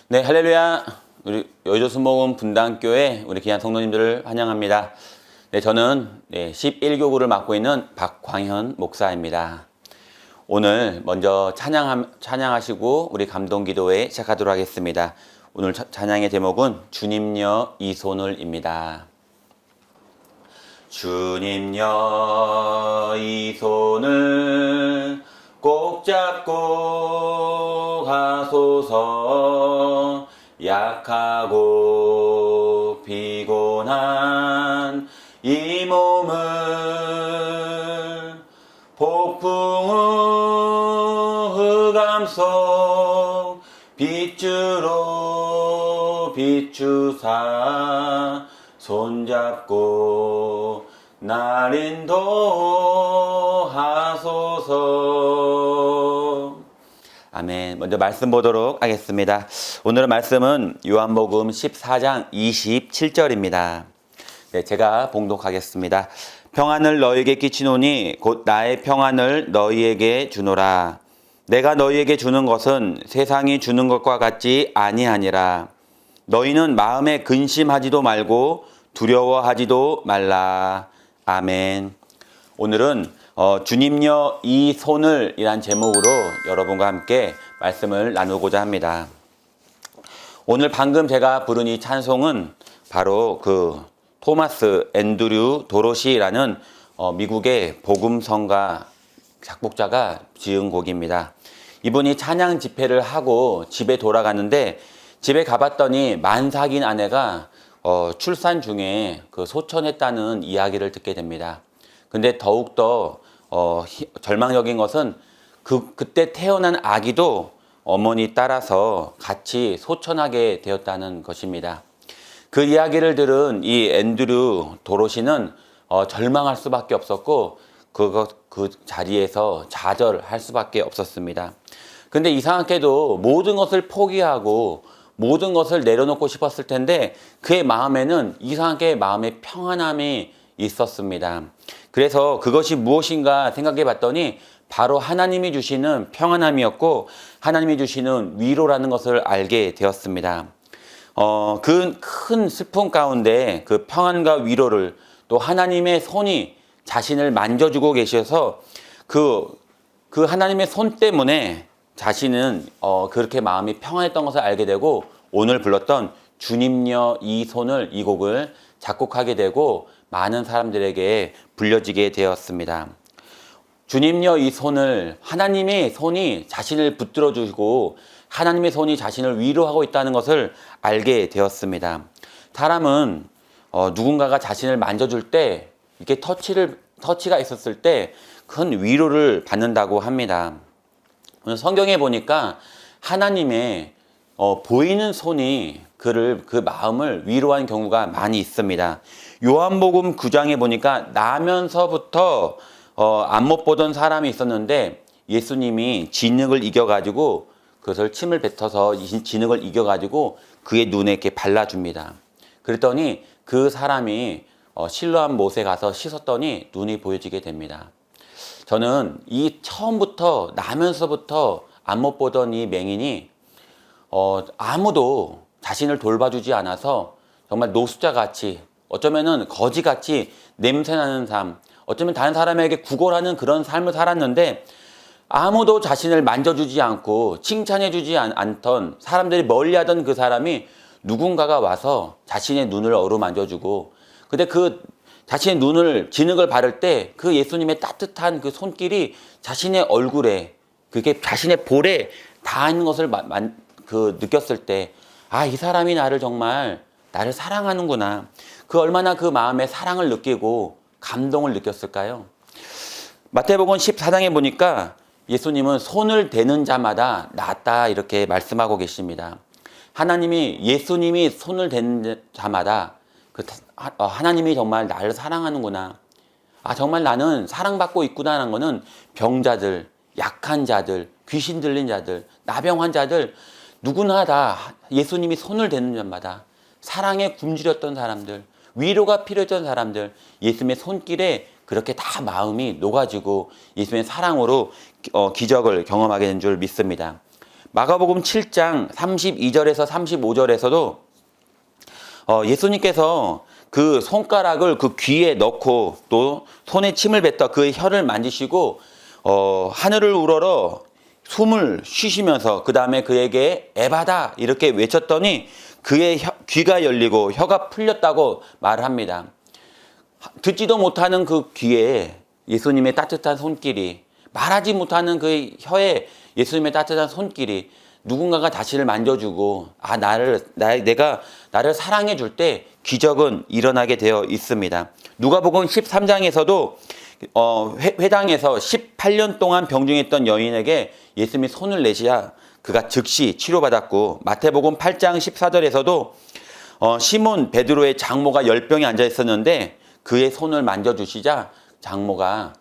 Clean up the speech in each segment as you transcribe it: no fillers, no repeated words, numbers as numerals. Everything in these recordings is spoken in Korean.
네, 할렐루야. 우리 여의도순복음 분당교회 우리 귀한 성도님들을 환영합니다. 네, 저는 11교구를 맡고 있는 박광현 목사입니다. 오늘 먼저 찬양하시고 우리 감동기도회 시작하도록 하겠습니다. 오늘 찬양의 제목은 주님여 이 손을입니다. 주님여 이 손을 꼭 잡고 가소서. 약하고 피곤한 이 몸을 폭풍우 흑암 속 빛주로 비추사 손잡고 날 인도하소서. 아멘. 먼저 말씀 보도록 하겠습니다. 오늘의 말씀은 요한복음 14장 27절입니다. 네, 제가 봉독하겠습니다. 평안을 너희에게 끼치노니 곧 나의 평안을 너희에게 주노라. 내가 너희에게 주는 것은 세상이 주는 것과 같지 아니하니라. 너희는 마음에 근심하지도 말고 두려워하지도 말라. 아멘. 오늘은 주님여 이 손을 이란 제목으로 여러분과 함께 말씀을 나누고자 합니다. 오늘 방금 제가 부른 이 찬송은 바로 그 토마스 앤드류 도로시라는 미국의 복음성가 작곡자가 지은 곡입니다. 이분이 찬양 집회를 하고 집에 돌아가는데 집에 가봤더니 만삭인 아내가 출산 중에 그 소천했다는 이야기를 듣게 됩니다. 근데 더욱더 절망적인 것은 그때 태어난 아기도 어머니 따라서 같이 소천하게 되었다는 것입니다. 그 이야기를 들은 이 앤드류 도로시는 절망할 수밖에 없었고 그 자리에서 좌절할 수밖에 없었습니다. 근데 이상하게도 모든 것을 포기하고 모든 것을 내려놓고 싶었을 텐데 그의 마음에는 이상하게 마음의 평안함이 있었습니다. 그래서 그것이 무엇인가 생각해 봤더니 바로 하나님이 주시는 평안함이었고 하나님이 주시는 위로라는 것을 알게 되었습니다. 그 큰 슬픔 가운데 그 평안과 위로를 또 하나님의 손이 자신을 만져주고 계셔서 그 하나님의 손 때문에 자신은 그렇게 마음이 평안했던 것을 알게 되고 오늘 불렀던 주님여 이 손을 이 곡을 작곡하게 되고 많은 사람들에게 불려지게 되었습니다. 주님여 이 손을 하나님의 손이 자신을 붙들어 주시고 하나님의 손이 자신을 위로하고 있다는 것을 알게 되었습니다. 사람은 누군가가 자신을 만져줄 때 이렇게 터치가 있었을 때 큰 위로를 받는다고 합니다. 성경에 보니까 하나님의 보이는 손이 그 마음을 위로한 경우가 많이 있습니다. 요한복음 9장에 보니까 나면서부터 안 못 보던 사람이 있었는데 예수님이 진흙을 이겨가지고 그것을 침을 뱉어서 진흙을 이겨가지고 그의 눈에 이렇게 발라줍니다. 그랬더니 그 사람이 실로암 못에 가서 씻었더니 눈이 보여지게 됩니다. 저는 이 처음부터 나면서부터 안 못 보던 이 맹인이 아무도 자신을 돌봐주지 않아서 정말 노숙자같이 어쩌면은 거지같이 냄새나는 삶, 어쩌면 다른 사람에게 구걸하는 그런 삶을 살았는데 아무도 자신을 만져주지 않고 칭찬해주지 않던 사람들이 멀리하던 그 사람이 누군가가 와서 자신의 눈을 어루만져주고 근데 그 자신의 눈을 진흙을 바를 때 그 예수님의 따뜻한 그 손길이 자신의 얼굴에 그게 자신의 볼에 닿는 것을 느꼈을 때 아, 이 사람이 나를 사랑하는구나. 그 얼마나 그 마음에 사랑을 느끼고 감동을 느꼈을까요? 마태복음 14장에 보니까 예수님은 손을 대는 자마다 낫다 이렇게 말씀하고 계십니다. 예수님이 손을 대는 자마다 하나님이 정말 나를 사랑하는구나. 아, 정말 나는 사랑받고 있구나라는 것은 병자들, 약한 자들, 귀신 들린 자들, 나병 환자들 누구나 다 예수님이 손을 대는 자마다 사랑에 굶주렸던 사람들, 위로가 필요했던 사람들 예수님의 손길에 그렇게 다 마음이 녹아지고 예수님의 사랑으로 기적을 경험하게 된 줄 믿습니다. 마가복음 7장 32절에서 35절에서도 예수님께서 그 손가락을 그 귀에 넣고 또 손에 침을 뱉어 그의 혀를 만지시고 하늘을 우러러 숨을 쉬시면서 그 다음에 그에게 에바다 이렇게 외쳤더니 그의 귀가 열리고 혀가 풀렸다고 말을 합니다. 듣지도 못하는 그 귀에 예수님의 따뜻한 손길이, 말하지 못하는 그의 혀에 예수님의 따뜻한 손길이, 누군가가 자신을 만져주고 내가 나를 사랑해 줄 때 기적은 일어나게 되어 있습니다. 누가복음 13장에서도 회당에서 18년 동안 병중했던 여인에게 예수님이 손을 내시자 그가 즉시 치료받았고, 마태복음 8장 14절에서도 시몬 베드로의 장모가 열병에 앉아 있었는데 그의 손을 만져주시자 장모가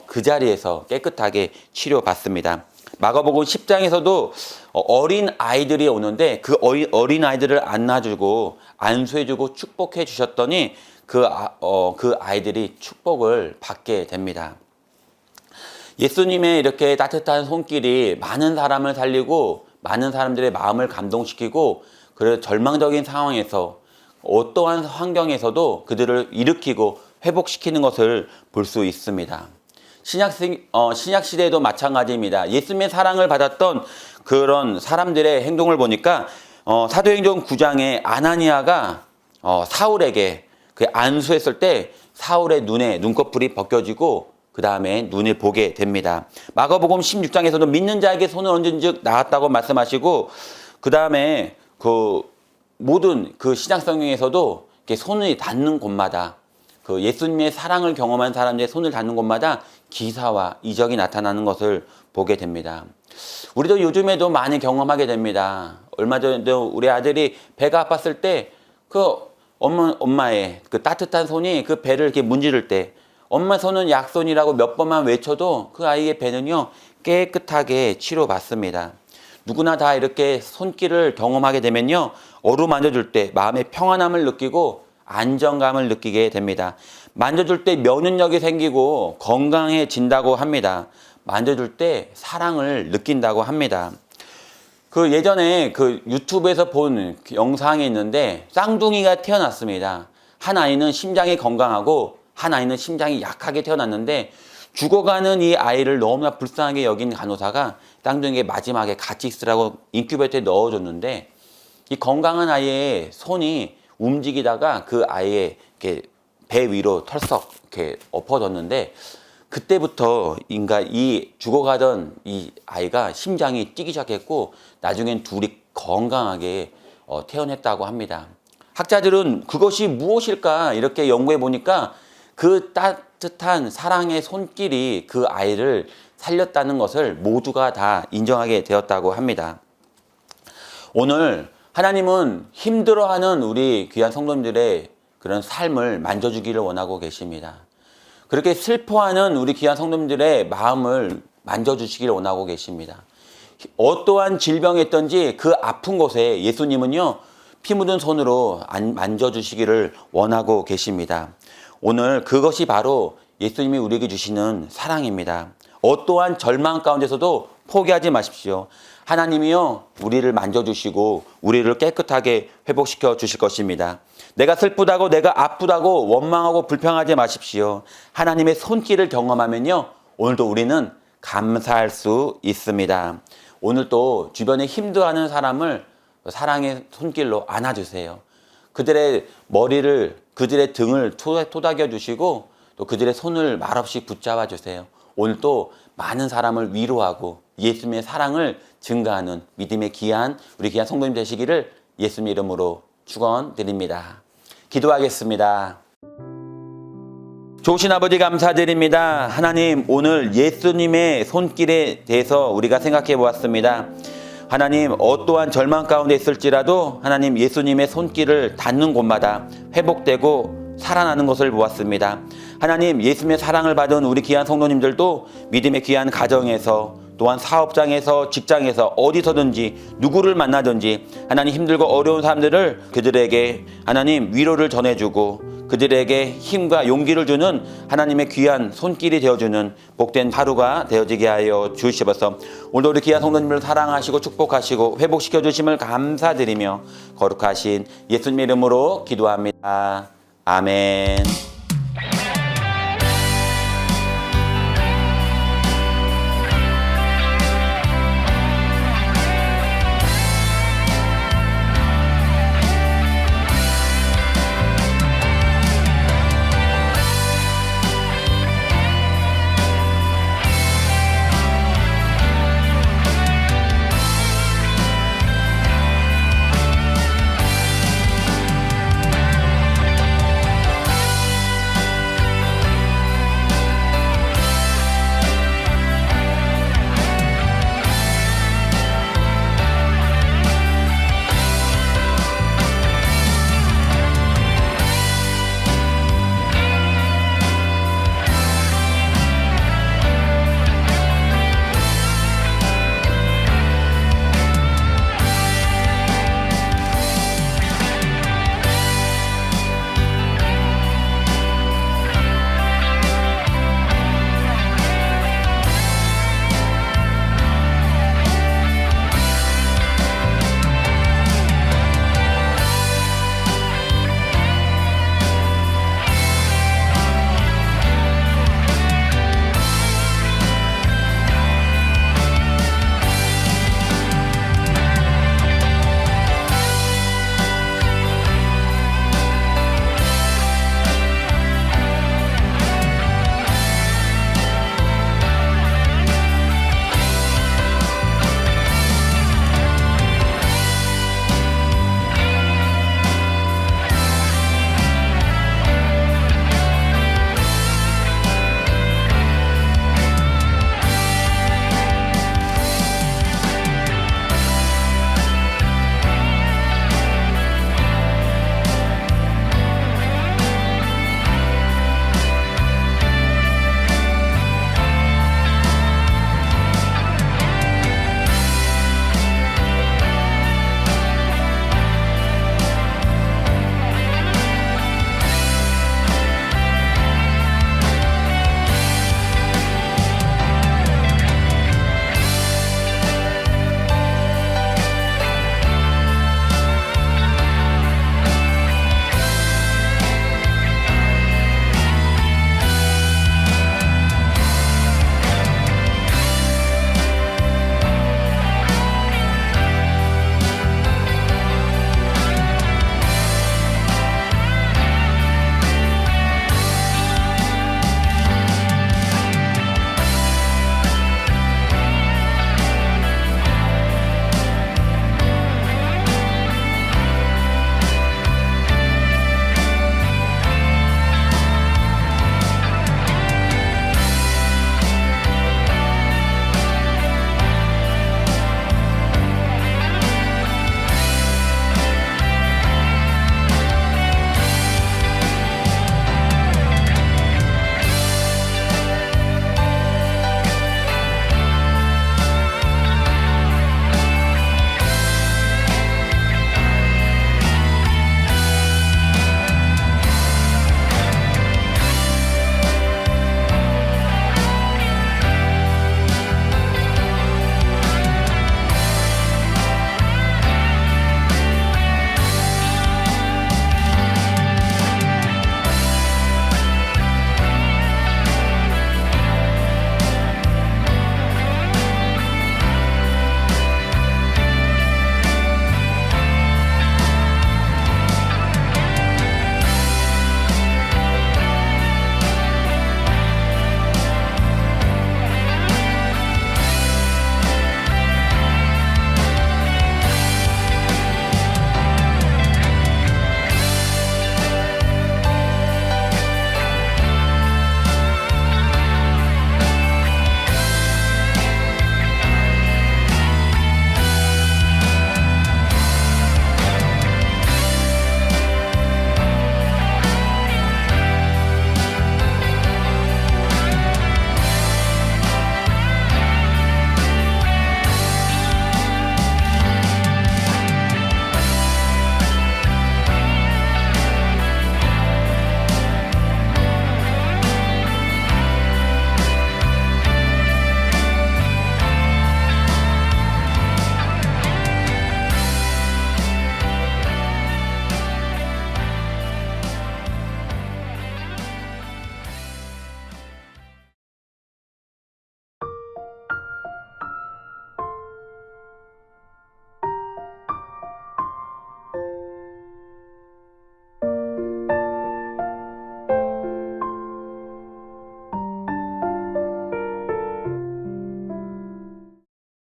그 자리에서 깨끗하게 치료받습니다. 마가복음 10장에서도 어린 아이들이 오는데 그 어린 아이들을 안아주고 안수해주고 축복해 주셨더니 그 아이들이 축복을 받게 됩니다. 예수님의 이렇게 따뜻한 손길이 많은 사람을 살리고 많은 사람들의 마음을 감동시키고, 그래서 절망적인 상황에서 어떠한 환경에서도 그들을 일으키고 회복시키는 것을 볼 수 있습니다. 신약 시대에도 마찬가지입니다. 예수님의 사랑을 받았던 그런 사람들의 행동을 보니까 사도행전 9장에 아나니아가 사울에게 그 안수했을 때 사울의 눈꺼풀이 벗겨지고 그 다음에 눈을 보게 됩니다. 마가복음 16장에서도 믿는 자에게 손을 얹은즉 나았다고 말씀하시고, 그 다음에 그 모든 그 신약 성경에서도 손이 닿는 곳마다, 그 예수님의 사랑을 경험한 사람들의 손을 닿는 곳마다 기사와 이적이 나타나는 것을 보게 됩니다. 우리도 요즘에도 많이 경험하게 됩니다. 얼마 전에도 우리 아들이 배가 아팠을 때 그 엄마의 그 따뜻한 손이 그 배를 이렇게 문지를 때, 엄마 손은 약손이라고 몇 번만 외쳐도 그 아이의 배는요 깨끗하게 치료받습니다. 누구나 다 이렇게 손길을 경험하게 되면요, 어루만져줄 때 마음의 평안함을 느끼고 안정감을 느끼게 됩니다. 만져줄 때 면역력이 생기고 건강해진다고 합니다. 만져줄 때 사랑을 느낀다고 합니다. 그 예전에 그 유튜브에서 본 영상이 있는데 쌍둥이가 태어났습니다. 한 아이는 심장이 건강하고 한 아이는 심장이 약하게 태어났는데, 죽어가는 이 아이를 너무나 불쌍하게 여긴 간호사가 쌍둥이에게 마지막에 같이 있으라고 인큐베이터에 넣어줬는데, 이 건강한 아이의 손이 움직이다가 그 아이의 이렇게 배 위로 털썩 이렇게 엎어졌는데, 그때부터 이 죽어가던 이 아이가 심장이 뛰기 시작했고 나중엔 둘이 건강하게 태어났다고 합니다. 학자들은 그것이 무엇일까 이렇게 연구해 보니까 그 따뜻한 사랑의 손길이 그 아이를 살렸다는 것을 모두가 다 인정하게 되었다고 합니다. 오늘 하나님은 힘들어하는 우리 귀한 성도님들의 그런 삶을 만져주기를 원하고 계십니다. 그렇게 슬퍼하는 우리 귀한 성도님들의 마음을 만져주시기를 원하고 계십니다. 어떠한 질병이 있든지 그 아픈 곳에 예수님은요 피 묻은 손으로 만져주시기를 원하고 계십니다. 오늘 그것이 바로 예수님이 우리에게 주시는 사랑입니다. 어떠한 절망 가운데서도 포기하지 마십시오. 하나님이요 우리를 만져주시고 우리를 깨끗하게 회복시켜 주실 것입니다. 내가 슬프다고 내가 아프다고 원망하고 불평하지 마십시오. 하나님의 손길을 경험하면요 오늘도 우리는 감사할 수 있습니다. 오늘도 주변에 힘들어하는 사람을 사랑의 손길로 안아주세요. 그들의 머리를, 그들의 등을 토닥여 주시고 또 그들의 손을 말없이 붙잡아 주세요. 오늘도 많은 사람을 위로하고 예수님의 사랑을 증가하는 믿음의 귀한 우리 귀한 성도님 되시기를 예수님 이름으로 축원드립니다. 기도하겠습니다. 좋으신 아버지 감사드립니다. 하나님, 오늘 예수님의 손길에 대해서 우리가 생각해 보았습니다. 하나님, 어떠한 절망 가운데 있을지라도 하나님 예수님의 손길을 닿는 곳마다 회복되고 살아나는 것을 보았습니다. 하나님, 예수님의 사랑을 받은 우리 귀한 성도님들도 믿음의 귀한 가정에서 또한 사업장에서 직장에서 어디서든지 누구를 만나든지 하나님 힘들고 어려운 사람들을 그들에게 하나님 위로를 전해주고 그들에게 힘과 용기를 주는 하나님의 귀한 손길이 되어주는 복된 하루가 되어지게 하여 주시옵소서. 오늘도 우리 귀한 성도님을 사랑하시고 축복하시고 회복시켜 주심을 감사드리며 거룩하신 예수님 이름으로 기도합니다. 아멘.